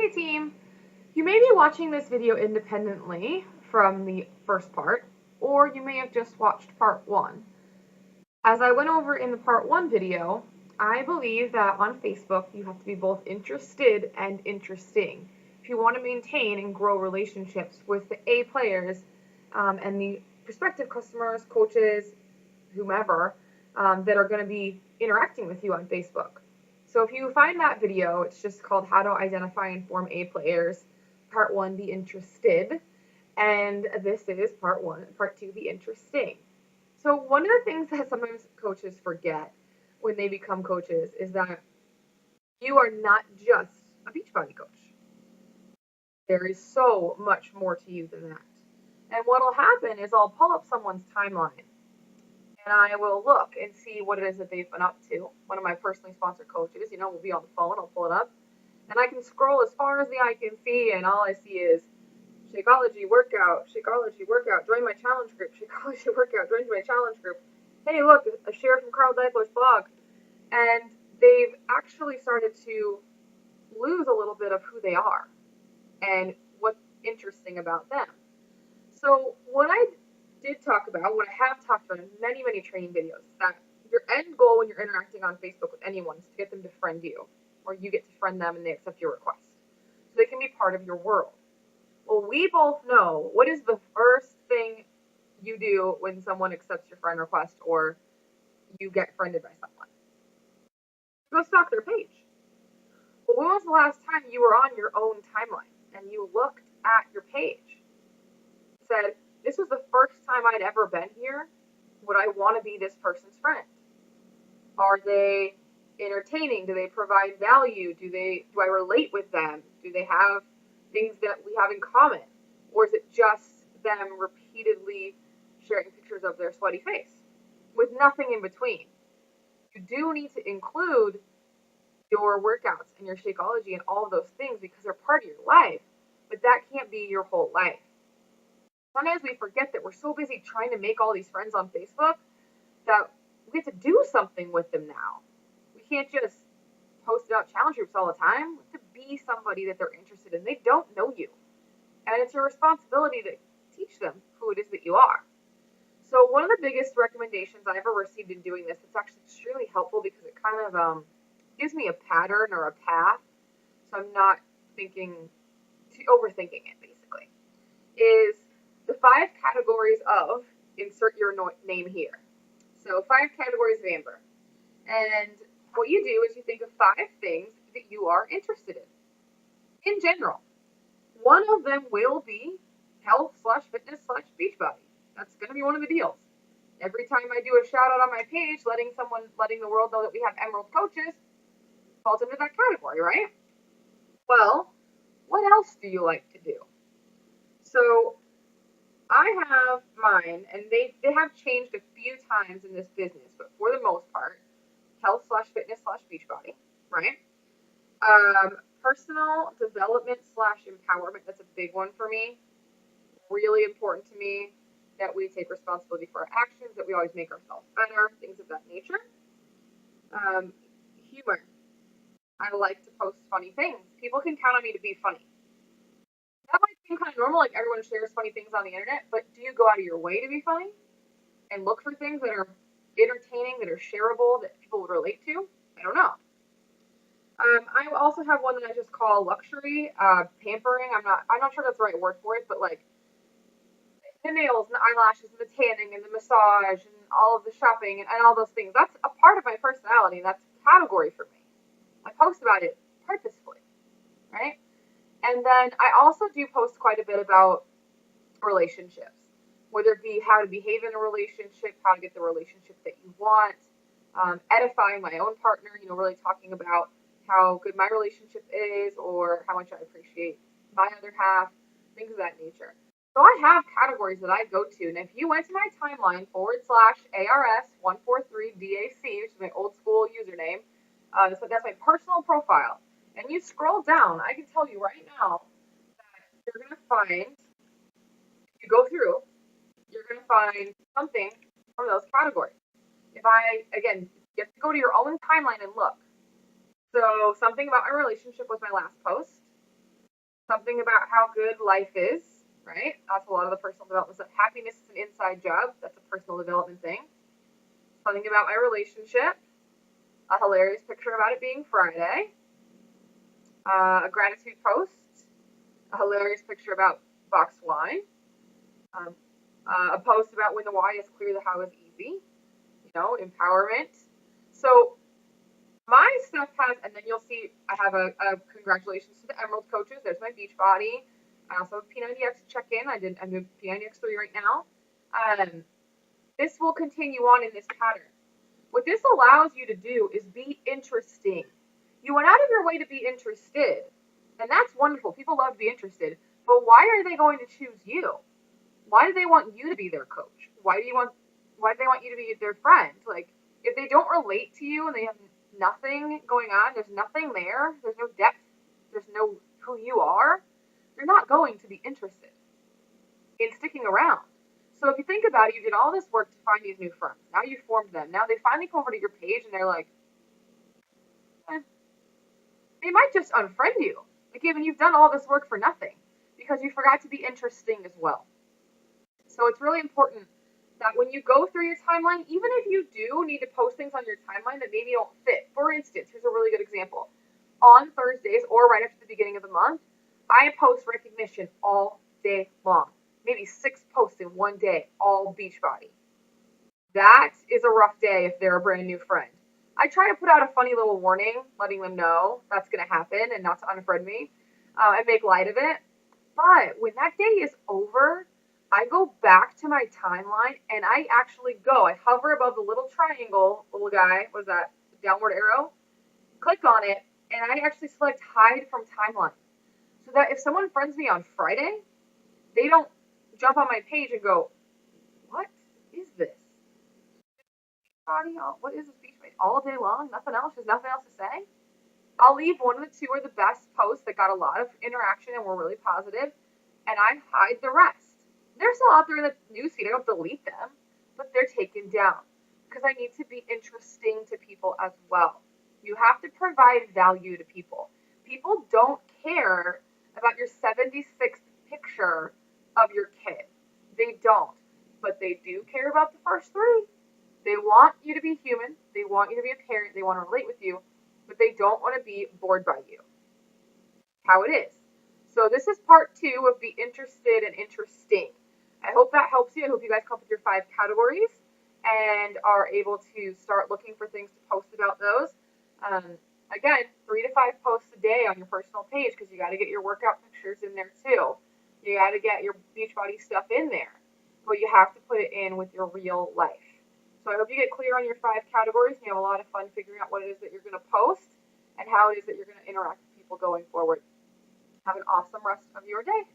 Hey team, you may be watching this video independently from the first part, or you may have just watched part one. As I went over in the part one video, I believe that on Facebook you have to be both interested and interesting if you want to maintain and grow relationships with the A players and the prospective customers, coaches, whomever that are going to be interacting with you on Facebook. So if you find that video, it's just called How to Identify and Form A Players, Part 1, Be Interested, and this is Part 1, Part 2, Be Interesting. So one of the things that sometimes coaches forget when they become coaches is that you are not just a Beachbody coach. There is so much more to you than that. And what will happen is I'll pull up someone's timeline and I will look and see what it is that they've been up to. One of my personally sponsored coaches, will be on the phone, I'll pull it up, and I can scroll as far as the eye can see, and all I see is Shakeology workout, join my challenge group, Shakeology workout, join my challenge group. Hey, look, a share from Carl Daikeler's blog. And they've actually started to lose a little bit of who they are and what's interesting about them. So what I did talk about, what I have talked about in many, many training videos, is that your end goal when you're interacting on Facebook with anyone is to get them to friend you, or you get to friend them and they accept your request. So they can be part of your world. Well, we both know what is the first thing you do when someone accepts your friend request or you get friended by someone. Go stalk their page. Well, when was the last time you were on your own timeline and you looked at your page? Said, this was the first time I'd ever been here. Would I want to be this person's friend? Are they entertaining? Do they provide value? Do I relate with them? Do they have things that we have in common? Or is it just them repeatedly sharing pictures of their sweaty face with nothing in between? You do need to include your workouts and your Shakeology and all of those things because they're part of your life, but that can't be your whole life. Sometimes we forget that we're so busy trying to make all these friends on Facebook that we have to do something with them now. We can't just post about challenge groups all the time. We have to be somebody that they're interested in. They don't know you. And it's your responsibility to teach them who it is that you are. So one of the biggest recommendations I ever received in doing this, it's actually extremely helpful because it kind of gives me a pattern or a path. So I'm not overthinking it, basically, is the 5 categories of insert your name here. So 5 categories of Amber. And what you do is you think of 5 things that you are interested in general. One of them will be health/fitness/Beachbody. That's going to be one of the deals. Every time I do a shout out on my page, letting the world know that we have Emerald coaches, falls into that category, right? Well, what else do you like to do? So I have mine, and they have changed a few times in this business, but for the most part, health/fitness/Beachbody, right? Personal development/empowerment, that's a big one for me. Really important to me that we take responsibility for our actions, that we always make ourselves better, things of that nature. Humor. I like to post funny things. People can count on me to be funny. That might seem kind of normal, like everyone shares funny things on the internet, but do you go out of your way to be funny and look for things that are entertaining, that are shareable, that people would relate to? I don't know. I also have one that I just call luxury pampering. I'm not sure that's the right word for it, but like the nails and the eyelashes and the tanning and the massage and all of the shopping and all those things. That's a part of my personality. And that's a category for me. I post about it purposefully, right? And then I also do post quite a bit about relationships, whether it be how to behave in a relationship, how to get the relationship that you want, edifying my own partner, really talking about how good my relationship is or how much I appreciate my other half, things of that nature. So I have categories that I go to, and if you went to my timeline /ARS143DAC, which is my old school username, so that's my personal profile, and you scroll down, I can tell you right now that you're going to find, if you go through, you're going to find something from those categories. If again, you have to go to your own timeline and look. So something about my relationship was my last post. Something about how good life is, right? That's a lot of the personal development stuff. Happiness is an inside job. That's a personal development thing. Something about my relationship. A hilarious picture about it being Friday. A gratitude post. A hilarious picture about box wine. Um, a post about when the why is clear, the how is easy. Empowerment. So my stuff has, and then you'll see I have a congratulations to the Emerald coaches. There's my Beachbody. I also have P90X check-in. I'm doing P90X3 right now. This will continue on in this pattern. What this allows you to do is be interesting. You went out of your way to be interested, and that's wonderful. People love to be interested, but why are they going to choose you? Why do they want you to be their coach? Why do they want you to be their friend? Like, if they don't relate to you and they have nothing going on, there's nothing there, there's no depth, there's no who you are, you're not going to be interested in sticking around. So if you think about it, you did all this work to find these new friends. Now you formed them. Now they finally come over to your page and they're like, they might just unfriend you. Like, even you've done all this work for nothing because you forgot to be interesting as well. So it's really important that when you go through your timeline, even if you do need to post things on your timeline that maybe don't fit. For instance, here's a really good example. On Thursdays or right after the beginning of the month, I post recognition all day long. Maybe 6 posts in one day, all Beachbody. That is a rough day if they're a brand new friend. I try to put out a funny little warning, letting them know that's going to happen and not to unfriend me and make light of it. But when that day is over, I go back to my timeline and I actually I hover above the little triangle, little guy, was that downward arrow? Click on it, and I actually select hide from timeline. So that if someone friends me on Friday, they don't jump on my page and go, what is this? What is this Beachbody? All day long? Nothing else? There's nothing else to say? I'll leave one of the 2 or the best posts that got a lot of interaction and were really positive, and I hide the rest. They're still out there in the newsfeed. I don't delete them, but they're taken down because I need to be interesting to people as well. You have to provide value to people. People don't care about your 76th picture of your kid. They don't, but they do care about the first 3. They want you to be human. They want you to be a parent. They want to relate with you, but they don't want to be bored by you. How it is. So this is part 2 of be interested and interesting. I hope that helps you. I hope you guys come up with your 5 categories and are able to start looking for things to post about those. Again, 3 to 5 posts a day on your personal page because you got to get your workout pictures in there too. You got to get your Beachbody stuff in there, but you have to put it in with your real life. So I hope you get clear on your 5 categories and you have a lot of fun figuring out what it is that you're going to post and how it is that you're going to interact with people going forward. Have an awesome rest of your day.